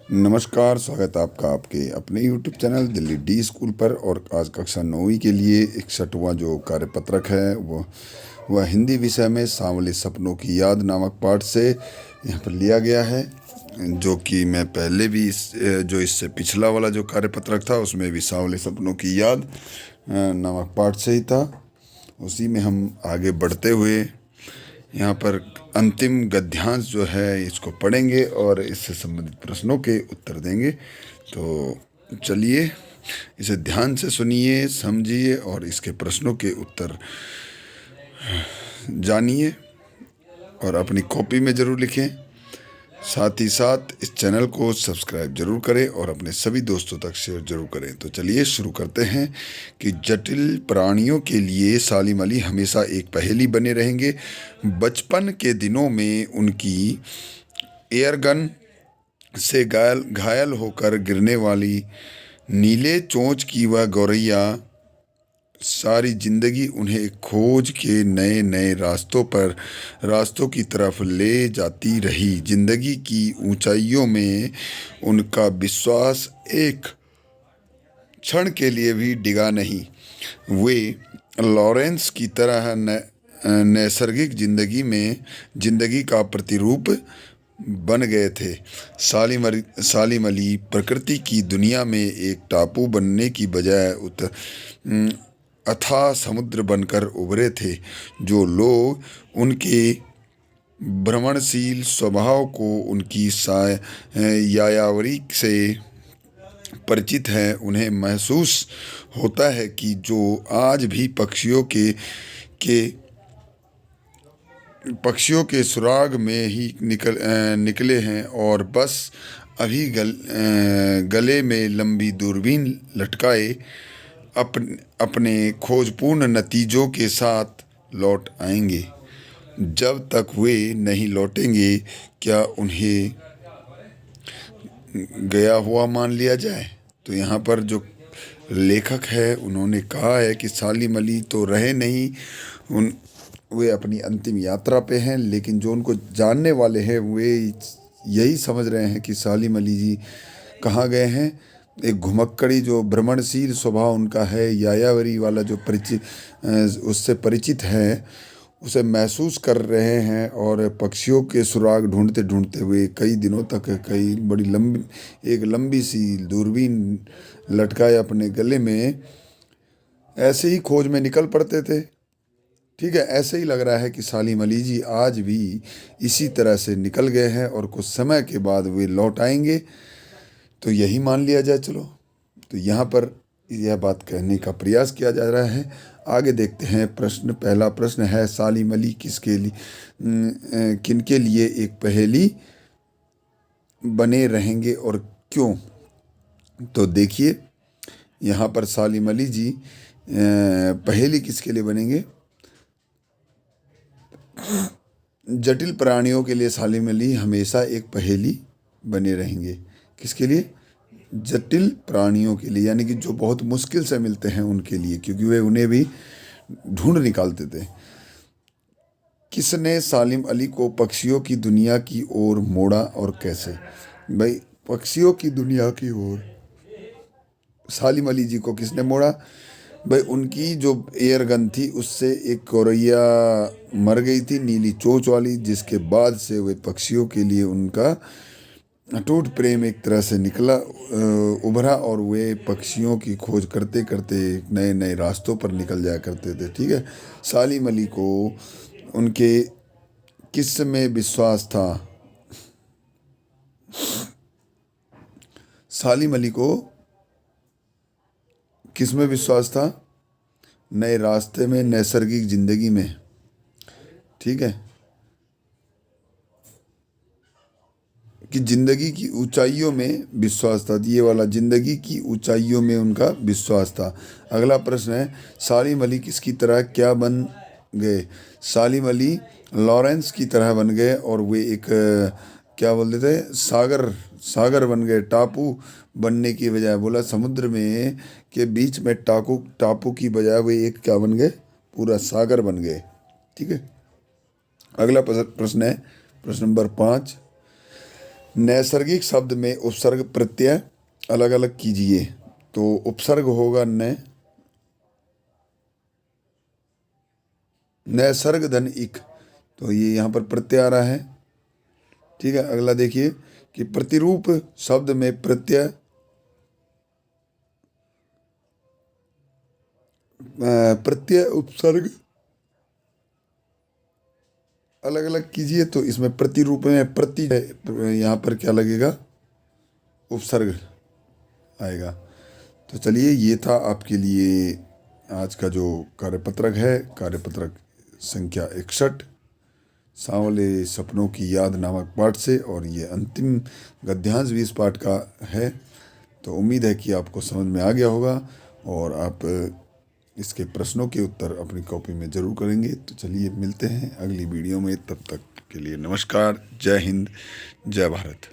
नमस्कार, स्वागत है आपका आपके अपने YouTube channel Delhi D school पर। और आज कक्षा 9वीं के लिए 61वां जो कार्यपत्रक है वह हिंदी विषय में सांवले सपनों की याद नामक पाठ से यहाँ पर लिया गया है, जो कि मैं पहले भी इससे पिछला वाला जो कार्यपत्रक था उसमें भी सांवले सपनों की याद नामक पाठ से ही था। उसी में हम आगे बढ़ते हुए यहाँ पर अंतिम गद्यांश जो है इसको पढ़ेंगे और इससे संबंधित प्रश्नों के उत्तर देंगे। तो चलिए इसे ध्यान से सुनिए, समझिए और इसके प्रश्नों के उत्तर जानिए और अपनी कॉपी में ज़रूर लिखें। साथ ही साथ इस चैनल को सब्सक्राइब जरूर करें और अपने सभी दोस्तों तक शेयर जरूर करें। तो चलिए शुरू करते हैं कि जटिल प्राणियों के लिए सालिम अली हमेशा एक पहेली बने रहेंगे। बचपन के दिनों में उनकी एयरगन से घायल होकर गिरने वाली नीले चोंच की वह गौरैया सारी जिंदगी उन्हें खोज के नए नए रास्तों की तरफ ले जाती रही। जिंदगी की ऊंचाइयों में उनका विश्वास एक क्षण के लिए भी डिगा नहीं। वे लॉरेंस की तरह नैसर्गिक जिंदगी का प्रतिरूप बन गए थे। सालिम अली प्रकृति की दुनिया में एक टापू बनने की बजाय अथाह समुद्र बनकर उभरे थे। जो लोग उनके भ्रमणशील स्वभाव को, उनकी यायावरी से परिचित हैं, उन्हें महसूस होता है कि जो आज भी पक्षियों के सुराग में ही निकले हैं और बस अभी गले में लंबी दूरबीन लटकाए अपने खोजपूर्ण नतीजों के साथ लौट आएंगे। जब तक वे नहीं लौटेंगे, क्या उन्हें गया हुआ मान लिया जाए? तो यहाँ पर जो लेखक है उन्होंने कहा है कि सालिम अली तो रहे नहीं, वे अपनी अंतिम यात्रा पे हैं, लेकिन जो उनको जानने वाले हैं वे यही समझ रहे हैं कि सालिम अली जी कहाँ गए हैं। एक घुमक्कड़ी जो भ्रमणशील स्वभाव उनका है, यायावरी वाला जो उससे परिचित है, उसे महसूस कर रहे हैं और पक्षियों के सुराग ढूंढते ढूंढते हुए कई दिनों तक एक लंबी सी दूरबीन लटकाए अपने गले में ऐसे ही खोज में निकल पड़ते थे। ठीक है, ऐसे ही लग रहा है कि सालिम अली जी आज भी इसी तरह से निकल गए हैं और कुछ समय के बाद वे लौट आएंगे, तो यही मान लिया जाए। चलो, तो यहाँ पर यह बात कहने का प्रयास किया जा रहा है। आगे देखते हैं प्रश्न। पहला प्रश्न है, सालिम अली किनके लिए एक पहेली बने रहेंगे और क्यों? तो देखिए यहाँ पर सालिम अली जी पहेली किसके लिए बनेंगे? जटिल प्राणियों के लिए सालिम अली हमेशा एक पहेली बने रहेंगे। किसके लिए? जटिल प्राणियों के लिए, यानी कि जो बहुत मुश्किल से मिलते हैं उनके लिए, क्योंकि वे उन्हें भी ढूंढ निकालते थे। किसने सालिम अली को पक्षियों की दुनिया की ओर मोड़ा और कैसे? भाई, पक्षियों की दुनिया की ओर सालिम अली जी को किसने मोड़ा? भाई, उनकी जो एयर गन थी उससे एक गौरैया मर गई थी, नीली चोंच वाली, जिसके बाद से वे पक्षियों के लिए उनका अटूट प्रेम एक तरह से उभरा और वे पक्षियों की खोज करते करते नए नए रास्तों पर निकल जाया करते थे। ठीक है, सालिम अली को उनके किस में विश्वास था? सालिम अली को किस में विश्वास था? नए रास्ते में, नैसर्गिक जिंदगी में। ठीक है, कि जिंदगी की ऊंचाइयों में विश्वास था। ये वाला जिंदगी की ऊंचाइयों में उनका विश्वास था। अगला प्रश्न है, सालिम अली किसकी तरह क्या बन गए? सालिम अली लॉरेंस की तरह बन गए और वे एक क्या बोलते थे, सागर बन गए। टापू बनने की बजाय, बोला समुद्र में के बीच में टापू की बजाय वे एक क्या बन गए? पूरा सागर बन गए। ठीक है, अगला प्रश्न है प्रश्न नंबर 5। नैसर्गिक शब्द में उपसर्ग प्रत्यय अलग अलग कीजिए। तो उपसर्ग होगा न, नैसर्ग धन इक, तो ये यहाँ पर प्रत्यय आ रहा है। ठीक है, अगला देखिए कि प्रतिरूप शब्द में प्रत्यय प्रत्यय उपसर्ग अलग अलग कीजिए। तो इसमें प्रतिरूप में प्रति है, यहाँ पर क्या लगेगा, उपसर्ग आएगा। तो चलिए, ये था आपके लिए आज का जो कार्यपत्रक है, कार्यपत्रक संख्या 61, सांवले सपनों की याद नामक पाठ से, और ये अंतिम गद्यांश भी इस पाठ का है। तो उम्मीद है कि आपको समझ में आ गया होगा और आप इसके प्रश्नों के उत्तर अपनी कॉपी में ज़रूर करेंगे। तो चलिए, मिलते हैं अगली वीडियो में, तब तक के लिए नमस्कार, जय हिंद, जय भारत।